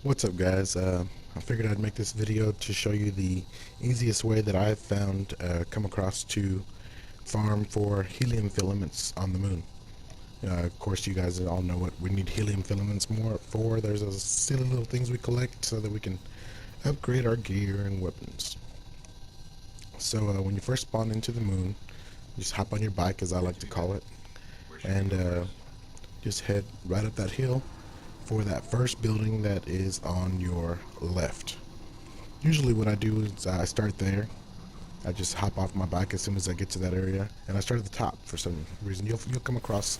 What's up, guys? I figured I'd make this video to show you the easiest way that I've found come across to farm for helium filaments on the moon. Of course, you guys all know what we need helium filaments more for. There's those silly little things we collect so that we can upgrade our gear and weapons. So when you first spawn into the moon, just hop on your bike, as I like to call it, and just head right up that hill for that first building that is on your left. Usually what I do is I start there. I just hop off my bike as soon as I get to that area, and I start at the top for some reason. You'll come across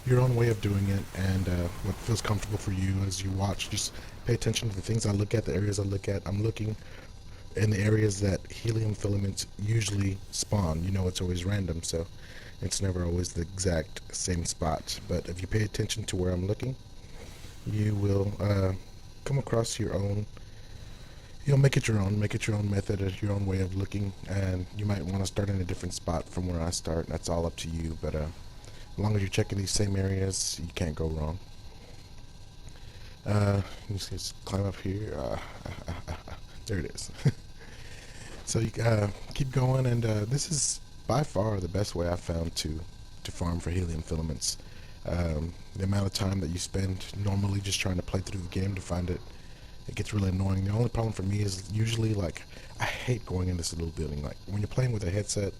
your own way of doing it, and what feels comfortable for you as you watch. Just pay attention to the things I look at, the areas I look at. I'm looking in the areas that helium filaments usually spawn. You know, it's always random, so it's never always the exact same spot. But if you pay attention to where I'm looking, you will come across your own. You'll make it your own method, your own way of looking, and you might want to start in a different spot from where I start. That's all up to you, but as long as you're checking these same areas, you can't go wrong. You just climb up here. There it is. So you keep going, and this is by far the best way I've found to farm for helium filaments. The amount of time that you spend normally just trying to play through the game to find it, it gets really annoying. The only problem for me is usually, like, I hate going in this little building. Like, when you're playing with a headset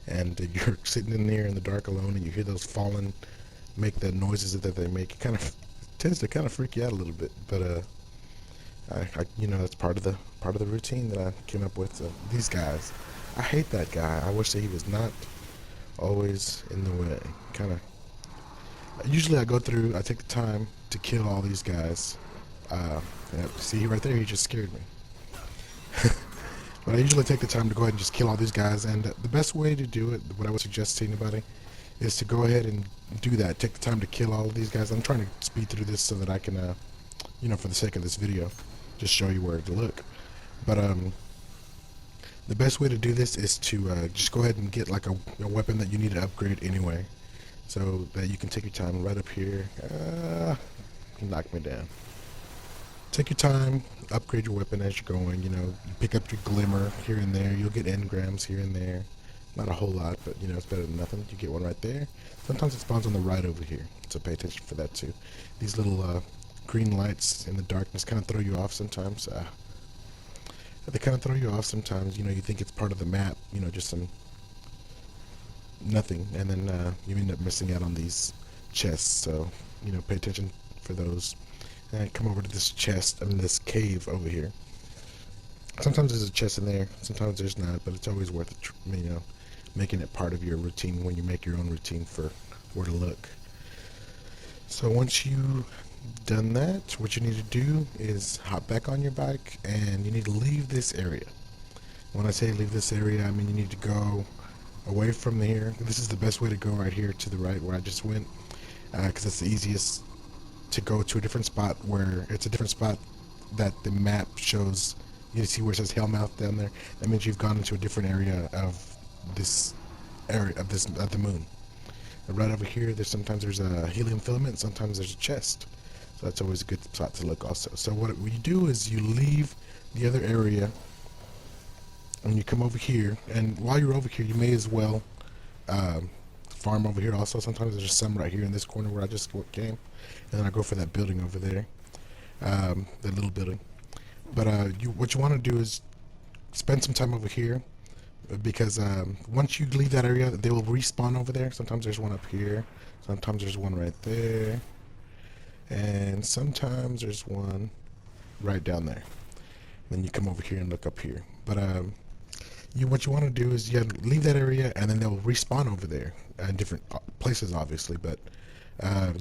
and you're sitting in there in the dark alone and you hear those fallen make the noises that they make, it kind of tends to kind of freak you out a little bit. But you know, that's part of the routine that I came up with. So these guys, I hate that guy. I wish that he was not always in the way. Kind of. Usually I go through, I take the time to kill all these guys. See right there, he just scared me. But I usually take the time to go ahead and just kill all these guys, and the best way to do it, what I would suggest to anybody, is to go ahead and do that. Take the time to kill all of these guys. I'm trying to speed through this so that I can, you know, for the sake of this video, just show you where to look. But the best way to do this is to just go ahead and get like a weapon that you need to upgrade anyway, so that you can take your time. Right up here, you knocked me down. Take your time, upgrade your weapon as you're going. You know, you pick up your glimmer here and there. You'll get engrams here and there. Not a whole lot, but you know, it's better than nothing. You get one right there. Sometimes it spawns on the right over here, so pay attention for that too. These little green lights in the darkness kind of throw you off sometimes. They kind of throw you off sometimes. You know, you think it's part of the map. You know, just some nothing, and then you end up missing out on these chests. So you know, pay attention for those. And come over to this chest, this cave over here. Sometimes there's a chest in there, sometimes there's not, but it's always worth it, you know, making it part of your routine when you make your own routine for where to look. So once you've done that, what you need to do is hop back on your bike, and you need to leave this area. When I say leave this area, I mean you need to go away from here. This is the best way to go, right here to the right where I just went, because it's the easiest to go to a different spot, where it's a different spot that the map shows. You see where it says Hellmouth down there? That means you've gone into a different area of this of the moon. And right over here, sometimes there's a helium filament, sometimes there's a chest. So that's always a good spot to look also. So what you do is you leave the other area and you come over here, and while you're over here, you may as well farm over here also. Sometimes there's just some right here in this corner where I just came, and then I go for that building over there, that little building. But what you want to do is spend some time over here, because once you leave that area, they will respawn over there. Sometimes there's one up here, sometimes there's one right there, and sometimes there's one right down there. Then you come over here and look up here. But what you want to do is you leave that area, and then they'll respawn over there in different places, obviously. But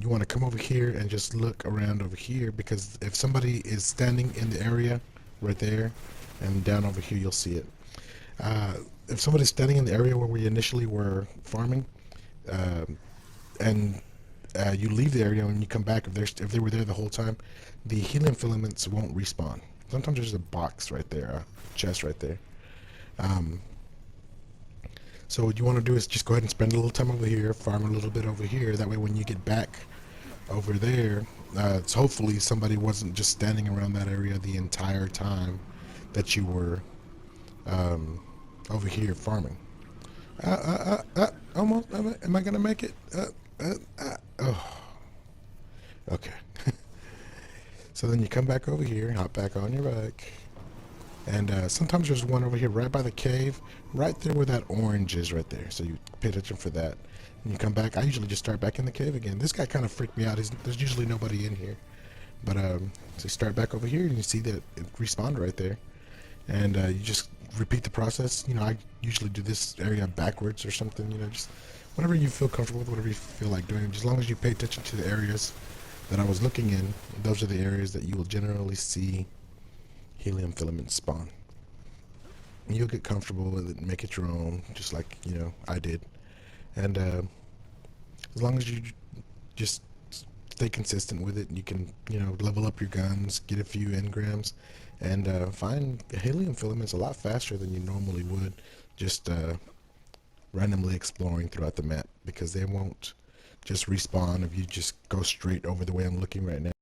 you want to come over here and just look around over here, because if somebody is standing in the area right there, and down over here you'll see it. If somebody's standing in the area where we initially were farming, and you leave the area and you come back, if they were there the whole time, the helium filaments won't respawn. Sometimes there's a box right there, a chest right there. So what you want to do is just go ahead and spend a little time over here, farm a little bit over here. That way when you get back over there, It's hopefully somebody wasn't just standing around that area the entire time that you were um, over here farming. Almost. Am I gonna make it? Oh, okay. So then you come back over here, hop back on your bike, and sometimes there's one over here right by the cave, right there where that orange is, right there. So you pay attention for that. And you come back. I usually just start back in the cave again. This guy kind of freaked me out. There's usually nobody in here, but so you start back over here, and you see that it respawned right there, and you just repeat the process. I usually do this area backwards or something. Just whatever you feel comfortable with, whatever you feel like doing. As long as you pay attention to the areas that I was looking in, those are the areas that you will generally see helium filaments spawn. And you'll get comfortable with it and make it your own, just like I did. And as long as you just stay consistent with it, you can level up your guns, get a few engrams, and find helium filaments a lot faster than you normally would. Just randomly exploring throughout the map, because they won't just respawn if you just go straight over the way I'm looking right now.